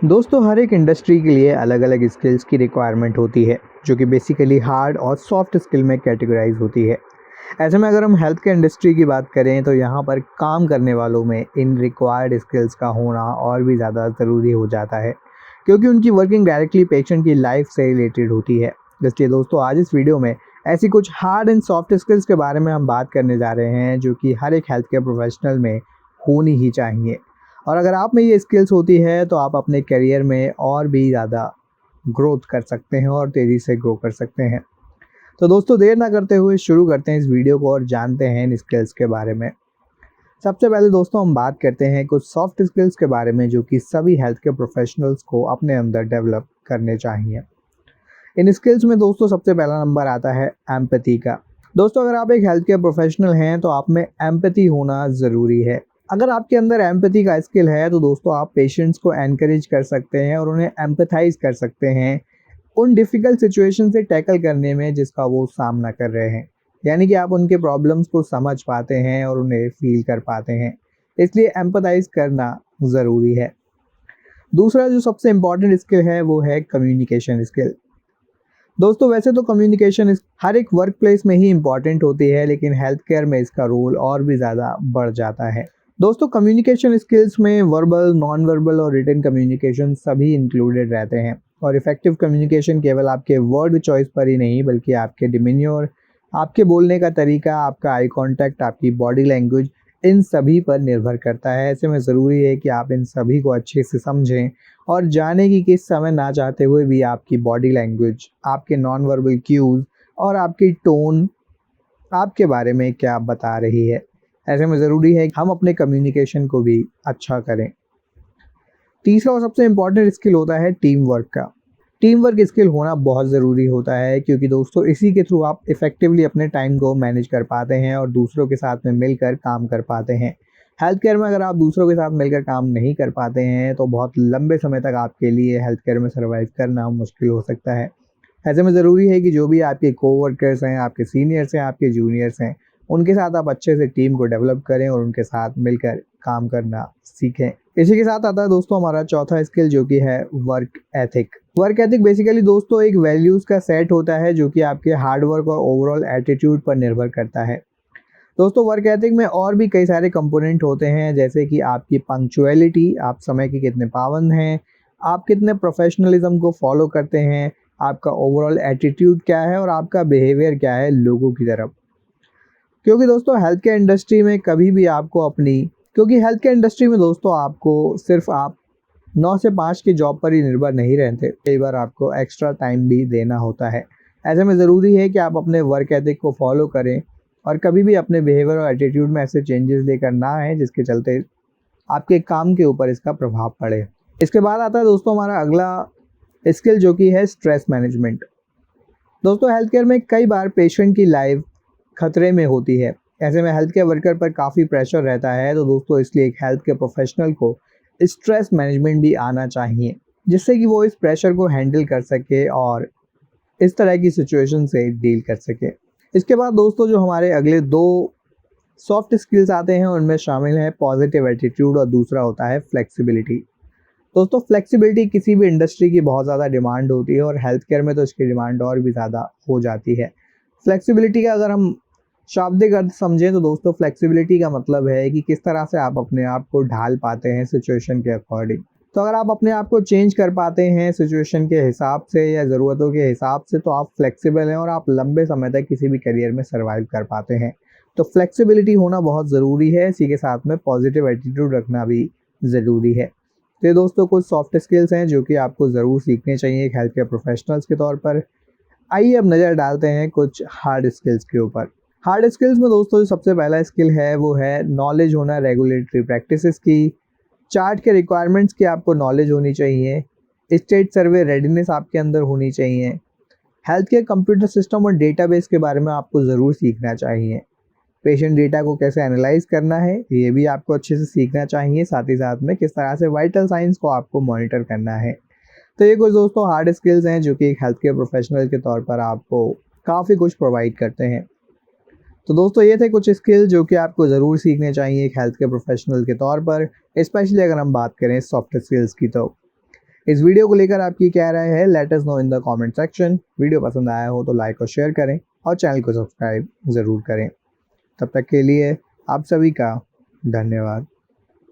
दोस्तों हर एक इंडस्ट्री के लिए अलग अलग स्किल्स की रिक्वायरमेंट होती है जो कि बेसिकली हार्ड और सॉफ्ट स्किल में कैटेगराइज होती है। ऐसे में अगर हम हेल्थ केयर इंडस्ट्री की बात करें तो यहाँ पर काम करने वालों में इन रिक्वायर्ड स्किल्स का होना और भी ज़्यादा ज़रूरी हो जाता है क्योंकि उनकी वर्किंग डायरेक्टली पेशेंट की लाइफ से रिलेटेड होती है। इसलिए दोस्तों आज इस वीडियो में ऐसी कुछ हार्ड एंड सॉफ्ट स्किल्स के बारे में हम बात करने जा रहे हैं जो कि हर एक हेल्थ केयर प्रोफेशनल में होनी ही चाहिए। और अगर आप में ये स्किल्स होती है तो आप अपने करियर में और भी ज़्यादा ग्रोथ कर सकते हैं और तेज़ी से ग्रो कर सकते हैं। तो दोस्तों देर ना करते हुए शुरू करते हैं इस वीडियो को और जानते हैं इन स्किल्स के बारे में। सबसे पहले दोस्तों हम बात करते हैं कुछ सॉफ्ट स्किल्स के बारे में जो कि सभी हेल्थ केयर प्रोफेशनल्स को अपने अंदर डेवलप करने चाहिए। इन स्किल्स में दोस्तों सबसे पहला नंबर आता है एम्पैथी का। दोस्तों अगर आप एक हेल्थ केयर प्रोफेशनल हैं तो आप में एम्पैथी होना ज़रूरी है। अगर आपके अंदर एम्पैथी का स्किल है तो दोस्तों आप पेशेंट्स को एनकरेज कर सकते हैं और उन्हें एम्पैथाइज कर सकते हैं उन डिफ़िकल्ट सिचुएशन से टैकल करने में जिसका वो सामना कर रहे हैं। यानी कि आप उनके प्रॉब्लम्स को समझ पाते हैं और उन्हें फ़ील कर पाते हैं, इसलिए एम्पैथाइज करना ज़रूरी है। दूसरा जो सबसे इम्पॉर्टेंट स्किल है वो है कम्युनिकेशन स्किल। दोस्तों वैसे तो कम्युनिकेशन हर एक वर्क प्लेस में ही इम्पॉर्टेंट होती है लेकिन हेल्थ केयर में इसका रोल और भी ज़्यादा बढ़ जाता है। दोस्तों कम्युनिकेशन स्किल्स में वर्बल, नॉन वर्बल और रिटन कम्युनिकेशन सभी इंक्लूडेड रहते हैं और इफेक्टिव कम्युनिकेशन केवल आपके वर्ड चॉइस पर ही नहीं बल्कि आपके डिमीन्योर, आपके बोलने का तरीका, आपका आई कांटेक्ट, आपकी बॉडी लैंग्वेज, इन सभी पर निर्भर करता है। ऐसे में ज़रूरी है कि आप इन सभी को अच्छे से समझें और जाने कि किस समय ना चाहते हुए भी आपकी बॉडी लैंग्वेज, आपके नॉन वर्बल क्यूज़ और आपकी टोन आपके बारे में क्या बता रही है। ऐसे में ज़रूरी है कि हम अपने कम्युनिकेशन को भी अच्छा करें। तीसरा और सबसे इम्पॉर्टेंट स्किल होता है टीम वर्क का। टीम वर्क स्किल होना बहुत ज़रूरी होता है क्योंकि दोस्तों इसी के थ्रू आप इफ़ेक्टिवली अपने टाइम को मैनेज कर पाते हैं और दूसरों के साथ में मिलकर काम कर पाते हैं। हेल्थ केयर में अगर आप दूसरों के साथ मिलकर काम नहीं कर पाते हैं तो बहुत लंबे समय तक आपके लिए हेल्थ केयर में सर्वाइव करना मुश्किल हो सकता है। ऐसे में ज़रूरी है कि जो भी आपके कोवर्कर्स हैं, आपके सीनियर्स हैं, आपके जूनियर्स हैं, उनके साथ आप अच्छे से टीम को डेवलप करें और उनके साथ मिलकर काम करना सीखें। इसी के साथ आता है दोस्तों हमारा चौथा स्किल जो कि है work ethic. Work ethic basically दोस्तों एक वैल्यूज़ का सेट होता है जो कि आपके हार्ड वर्क और ओवरऑल एटीट्यूड पर निर्भर करता है। दोस्तों वर्क एथिक में और भी कई सारे कंपोनेंट होते हैं जैसे कि आपकी पंक्चुअलिटी, आप समय के कितने पाबंद हैं, आप कितने प्रोफेशनलिज्म को फॉलो करते हैं, आपका ओवरऑल एटीट्यूड क्या है और आपका बिहेवियर क्या है लोगों की तरफ। क्योंकि दोस्तों हेल्थ केयर इंडस्ट्री में कभी भी आपको अपनी क्योंकि हेल्थ केयर इंडस्ट्री में दोस्तों आपको सिर्फ आप 9 से 5 की जॉब पर ही निर्भर नहीं रहते, कई बार आपको एक्स्ट्रा टाइम भी देना होता है। ऐसे में ज़रूरी है कि आप अपने वर्क एथिक को फॉलो करें और कभी भी अपने बिहेवियर और एटीट्यूड में ऐसे चेंजेस लेकर ना आएँ जिसके चलते आपके काम के ऊपर इसका प्रभाव पड़े। इसके बाद आता है दोस्तों हमारा अगला स्किल जो कि है स्ट्रेस मैनेजमेंट। दोस्तों हेल्थ केयर में कई बार पेशेंट की लाइफ खतरे में होती है। ऐसे में हेल्थ केयर वर्कर पर काफ़ी प्रेशर रहता है तो दोस्तों इसलिए एक हेल्थ केयर प्रोफेशनल को स्ट्रेस मैनेजमेंट भी आना चाहिए जिससे कि वो इस प्रेशर को हैंडल कर सके और इस तरह की सिचुएशन से डील कर सके। इसके बाद दोस्तों जो हमारे अगले दो सॉफ्ट स्किल्स आते हैं उनमें शामिल है पॉजिटिव एटीट्यूड और दूसरा होता है फ्लेक्सिबिलिटी। दोस्तों फ्लेक्सिबिलिटी किसी भी इंडस्ट्री की बहुत ज़्यादा डिमांड होती है और हेल्थ केयर में तो इसकी डिमांड और भी ज़्यादा हो जाती है। फ्लेक्सिबिलिटी का अगर हम शाब्दिक अर्थ समझें तो दोस्तों फ्लेक्सिबिलिटी का मतलब है कि किस तरह से आप अपने आप को ढाल पाते हैं सिचुएशन के अकॉर्डिंग। तो अगर आप अपने आप को चेंज कर पाते हैं सिचुएशन के हिसाब से या ज़रूरतों के हिसाब से तो आप फ्लेक्सिबल हैं और आप लंबे समय तक किसी भी करियर में सर्वाइव कर पाते हैं। तो फ्लेक्सिबिलिटी होना बहुत ज़रूरी है, इसी के साथ में पॉजिटिव एटीट्यूड रखना भी ज़रूरी है। तो ये दोस्तों कुछ सॉफ्ट स्किल्स हैं जो कि आपको ज़रूर सीखने चाहिए एक हेल्थ केयर प्रोफेशनल्स के तौर पर। आइए अब नज़र डालते हैं कुछ हार्ड स्किल्स के ऊपर। हार्ड स्किल्स में दोस्तों जो सबसे पहला स्किल है वो है नॉलेज होना रेगुलेटरी प्रैक्टिसेस की। चार्ट के रिक्वायरमेंट्स की आपको नॉलेज होनी चाहिए। स्टेट सर्वे रेडीनेस आपके अंदर होनी चाहिए। हेल्थ केयर कंप्यूटर सिस्टम और डेटाबेस के बारे में आपको ज़रूर सीखना चाहिए। पेशेंट डेटा को कैसे एनालाइज करना है ये भी आपको अच्छे से सीखना चाहिए, साथ ही साथ में किस तरह से वाइटल साइंस को आपको मॉनिटर करना है। तो ये कुछ दोस्तों हार्ड स्किल्स हैं जो कि एक हेल्थ केयर प्रोफेशनल के तौर पर आपको काफ़ी कुछ प्रोवाइड करते हैं। तो दोस्तों ये थे कुछ स्किल जो कि आपको ज़रूर सीखने चाहिए एक हेल्थ केयर प्रोफेशनल के तौर पर, स्पेशली अगर हम बात करें सॉफ्ट स्किल्स की। तो इस वीडियो को लेकर आपकी क्या राय है, let us know in the comment section. Video पसंद आया हो तो लाइक और शेयर करें और चैनल को सब्सक्राइब ज़रूर करें। तब तक के लिए आप सभी का धन्यवाद।